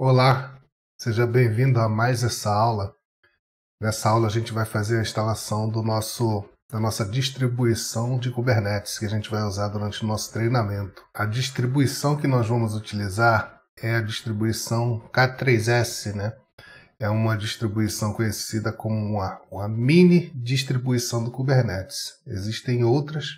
Olá, seja bem-vindo a mais essa aula. Nessa aula a gente vai fazer a instalação da nossa distribuição de Kubernetes que a gente vai usar durante o nosso treinamento. A distribuição que nós vamos utilizar é a distribuição K3S, né? É uma distribuição conhecida como uma mini distribuição do Kubernetes. Existem outras,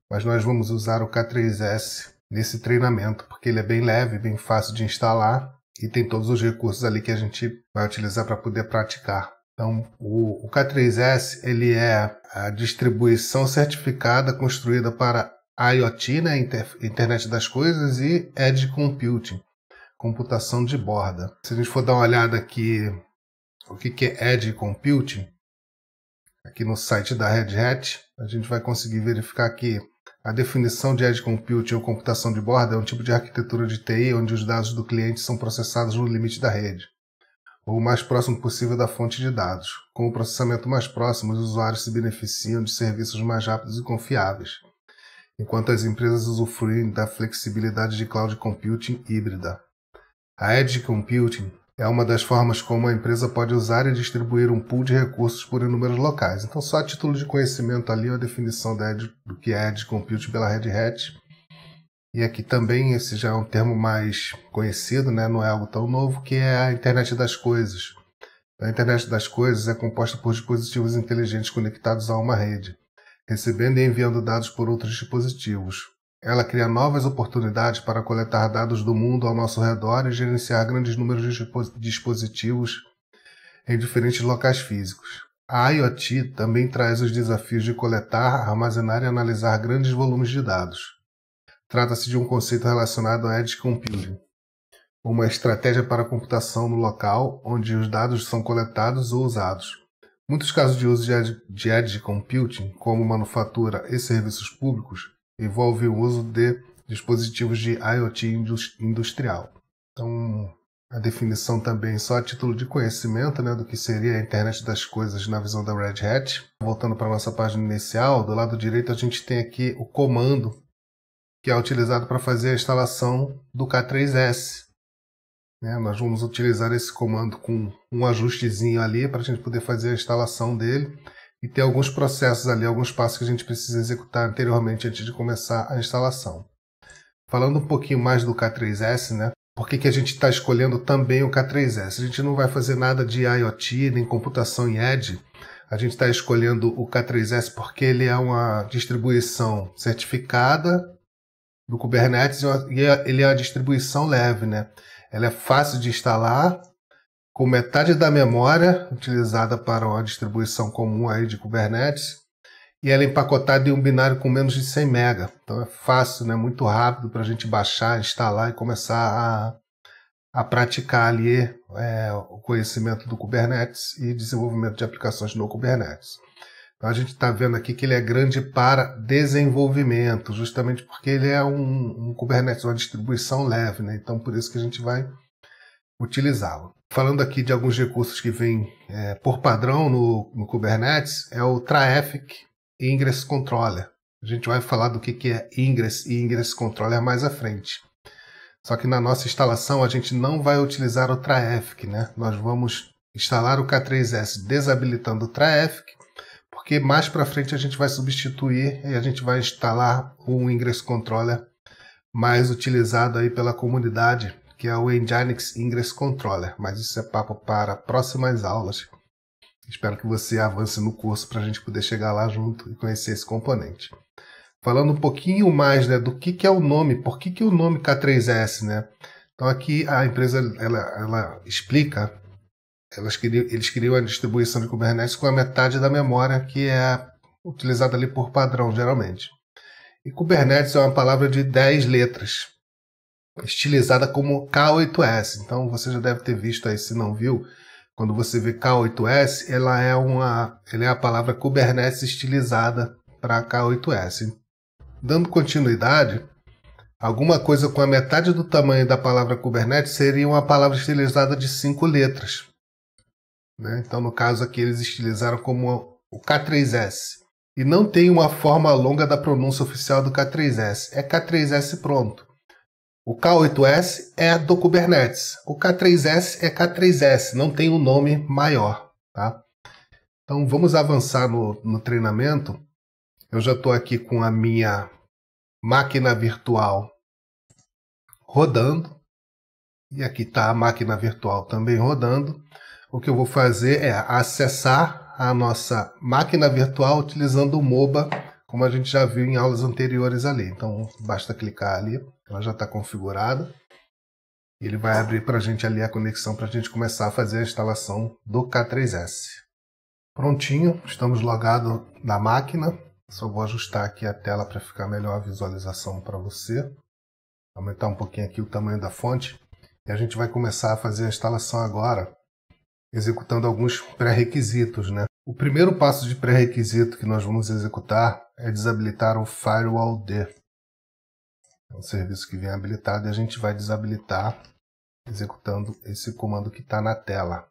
mas nós vamos usar o K3S nesse treinamento porque ele é bem leve, bem fácil de instalar e tem todos os recursos ali que a gente vai utilizar para poder praticar. Então, o K3S ele é a distribuição certificada construída para IoT, né, Internet das Coisas, e Edge Computing, computação de borda. Se a gente for dar uma olhada aqui, o que é Edge Computing, aqui no site da Red Hat, a gente vai conseguir verificar que a definição de Edge Computing ou computação de borda é um tipo de arquitetura de TI onde os dados do cliente são processados no limite da rede, ou o mais próximo possível da fonte de dados. Com o processamento mais próximo, os usuários se beneficiam de serviços mais rápidos e confiáveis, enquanto as empresas usufruem da flexibilidade de cloud computing híbrida. A Edge Computing é uma das formas como a empresa pode usar e distribuir um pool de recursos por inúmeros locais. Então, só a título de conhecimento ali, a definição do que é Edge Computing pela Red Hat. E aqui também, esse já é um termo mais conhecido, né? Não é algo tão novo, que é a Internet das Coisas. A Internet das Coisas é composta por dispositivos inteligentes conectados a uma rede, recebendo e enviando dados por outros dispositivos. Ela cria novas oportunidades para coletar dados do mundo ao nosso redor e gerenciar grandes números de dispositivos em diferentes locais físicos. A IoT também traz os desafios de coletar, armazenar e analisar grandes volumes de dados. Trata-se de um conceito relacionado ao Edge Computing, uma estratégia para a computação no local onde os dados são coletados ou usados. Muitos casos de uso de Edge Computing, como manufatura e serviços públicos, envolve o uso de dispositivos de IoT industrial. Então, a definição também só a título de conhecimento, né, do que seria a Internet das Coisas na visão da Red Hat. Voltando para a nossa página inicial, do lado direito a gente tem aqui o comando que é utilizado para fazer a instalação do K3S. Nós vamos utilizar esse comando com um ajustezinho ali para a gente poder fazer a instalação dele. E tem alguns processos ali, alguns passos que a gente precisa executar anteriormente antes de começar a instalação. Falando um pouquinho mais do K3S, né? Por que a gente está escolhendo também o K3S? A gente não vai fazer nada de IoT nem computação em Edge. A gente está escolhendo o K3S porque ele é uma distribuição certificada do Kubernetes e ele é uma distribuição leve, né? Ela é fácil de instalar, com metade da memória utilizada para uma distribuição comum aí de Kubernetes, e ela é empacotada em um binário com menos de 100 MB. Então é fácil, né? Muito rápido para a gente baixar, instalar e começar a praticar ali o conhecimento do Kubernetes e desenvolvimento de aplicações no Kubernetes. Então a gente está vendo aqui que ele é grande para desenvolvimento, justamente porque ele é um Kubernetes, uma distribuição leve, né? Então por isso que a gente vai utilizá-lo. Falando aqui de alguns recursos que vêm por padrão no Kubernetes, é o Traffic Ingress Controller. A gente vai falar do que é Ingress e Ingress Controller mais à frente. Só que na nossa instalação a gente não vai utilizar o Traffic, né? Nós vamos instalar o K3S desabilitando o Traffic, porque mais para frente a gente vai substituir e a gente vai instalar um Ingress Controller mais utilizado aí pela comunidade, que é o Nginx Ingress Controller, mas isso é papo para próximas aulas. Espero que você avance no curso para a gente poder chegar lá junto e conhecer esse componente. Falando um pouquinho mais, né, do que é o nome, por que o nome K3S, né? Então aqui a empresa ela explica, eles criam a distribuição de Kubernetes com a metade da memória que é utilizada ali por padrão, geralmente. E Kubernetes é uma palavra de 10 letras, estilizada como K8S. Então você já deve ter visto aí, se não viu, quando você vê K8S, ela é a palavra Kubernetes estilizada para K8S. Dando continuidade, alguma coisa com a metade do tamanho da palavra Kubernetes seria uma palavra estilizada de 5 letras. Né? Então, no caso aqui, eles estilizaram como o K3S. E não tem uma forma longa da pronúncia oficial do K3S. É K3S pronto. O K8S é do Kubernetes. O K3S é K3S, não tem um nome maior, tá? Então vamos avançar no treinamento. Eu já estou aqui com a minha máquina virtual rodando. E aqui está a máquina virtual também rodando. O que eu vou fazer é acessar a nossa máquina virtual utilizando o MOBA, como a gente já viu em aulas anteriores ali. Então basta clicar ali, ela já está configurada. E ele vai abrir para a gente ali a conexão para a gente começar a fazer a instalação do K3S. Prontinho, estamos logados na máquina. Só vou ajustar aqui a tela para ficar melhor a visualização para você. Aumentar um pouquinho aqui o tamanho da fonte. E a gente vai começar a fazer a instalação agora, executando alguns pré-requisitos, né? O primeiro passo de pré-requisito que nós vamos executar é desabilitar o FirewallD. É um serviço que vem habilitado e a gente vai desabilitar executando esse comando que está na tela.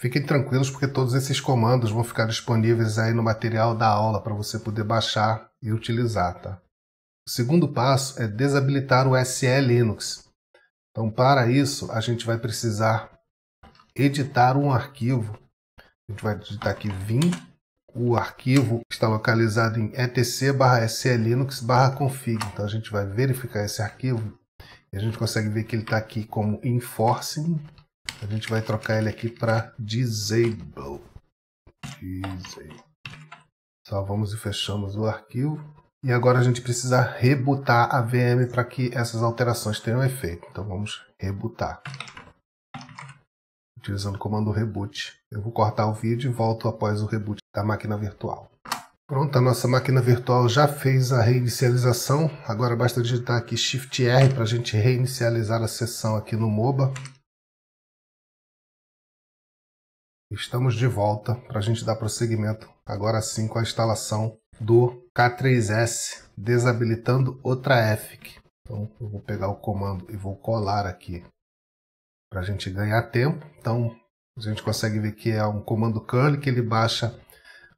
Fiquem tranquilos porque todos esses comandos vão ficar disponíveis aí no material da aula para você poder baixar e utilizar, tá? O segundo passo é desabilitar o SE Linux. Então, para isso, a gente vai precisar editar um arquivo. A gente vai digitar aqui vim. O arquivo está localizado em etc/selinux/config. Então, a gente vai verificar esse arquivo e a gente consegue ver que ele está aqui como enforcing. A gente vai trocar ele aqui para disable. Salvamos e fechamos o arquivo. E agora a gente precisa rebootar a VM para que essas alterações tenham efeito. Então vamos rebootar. Utilizando o comando reboot. Eu vou cortar o vídeo e volto após o reboot da máquina virtual. Pronto, a nossa máquina virtual já fez a reinicialização. Agora basta digitar aqui Shift R para a gente reinicializar a sessão aqui no MOBA. Estamos de volta para a gente dar prosseguimento agora sim com a instalação do K3S, desabilitando o Traffic. Então eu vou pegar o comando e vou colar aqui para a gente ganhar tempo. Então a gente consegue ver que é um comando curl que ele baixa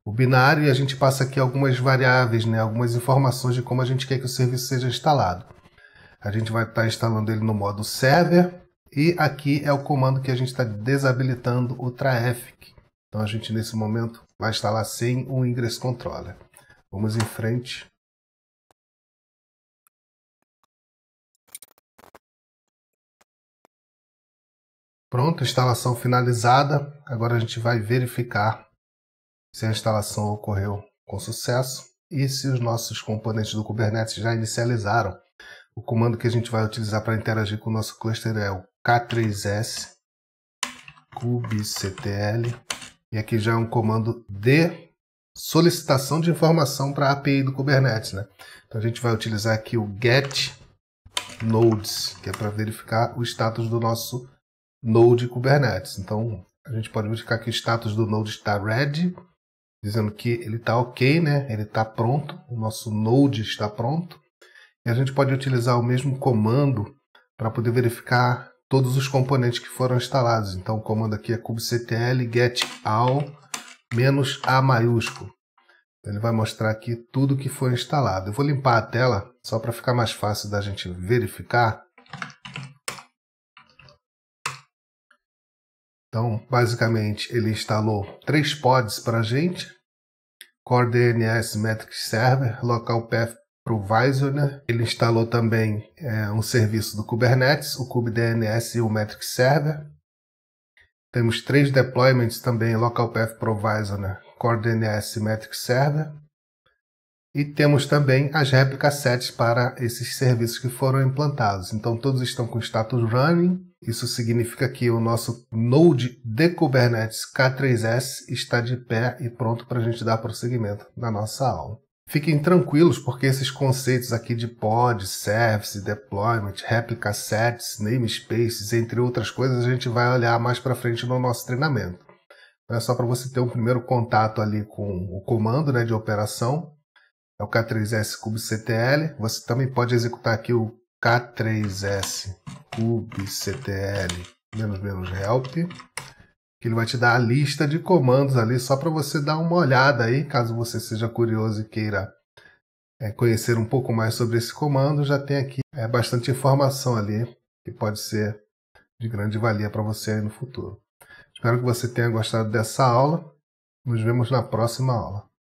o binário e a gente passa aqui algumas variáveis, né, algumas informações de como a gente quer que o serviço seja instalado. A gente vai estar instalando ele no modo server. E aqui é o comando que a gente está desabilitando o Traffic. Então a gente nesse momento vai instalar sem o Ingress Controller. Vamos em frente. Pronto, instalação finalizada. Agora a gente vai verificar se a instalação ocorreu com sucesso e se os nossos componentes do Kubernetes já inicializaram. O comando que a gente vai utilizar para interagir com o nosso cluster é o K3S kubectl, e aqui já é um comando de solicitação de informação para a API do Kubernetes, né? Então a gente vai utilizar aqui o get nodes, que é para verificar o status do nosso node Kubernetes. Então a gente pode verificar que o status do node está ready, dizendo que ele está ok, né? Ele está pronto, o nosso node está pronto. E a gente pode utilizar o mesmo comando para poder verificar todos os componentes que foram instalados. Então o comando aqui é kubectl get all -a maiúsculo. Ele vai mostrar aqui tudo que foi instalado. Eu vou limpar a tela só para ficar mais fácil da gente verificar. Então, basicamente, ele instalou 3 pods para a gente. Core DNS Metrics Server, Local Path Provisor, né? Ele instalou também um serviço do Kubernetes, o kubedns e o Metrics Server. Temos 3 deployments também, Local Path Provisor, né? Core DNS e Metrics Server. E temos também as réplicas sets para esses serviços que foram implantados. Então todos estão com status running. Isso significa que o nosso node de Kubernetes K3S está de pé e pronto para a gente dar prosseguimento na nossa aula. Fiquem tranquilos, porque esses conceitos aqui de pod, service, deployment, replica sets, namespaces, entre outras coisas, a gente vai olhar mais para frente no nosso treinamento. Então é só para você ter um primeiro contato ali com o comando, né, de operação. É o K3S kubectl. Você também pode executar aqui o K3S kubectl --help. Que ele vai te dar a lista de comandos ali, só para você dar uma olhada aí, caso você seja curioso e queira conhecer um pouco mais sobre esse comando, já tem aqui bastante informação ali que pode ser de grande valia para você aí no futuro. Espero que você tenha gostado dessa aula. Nos vemos na próxima aula.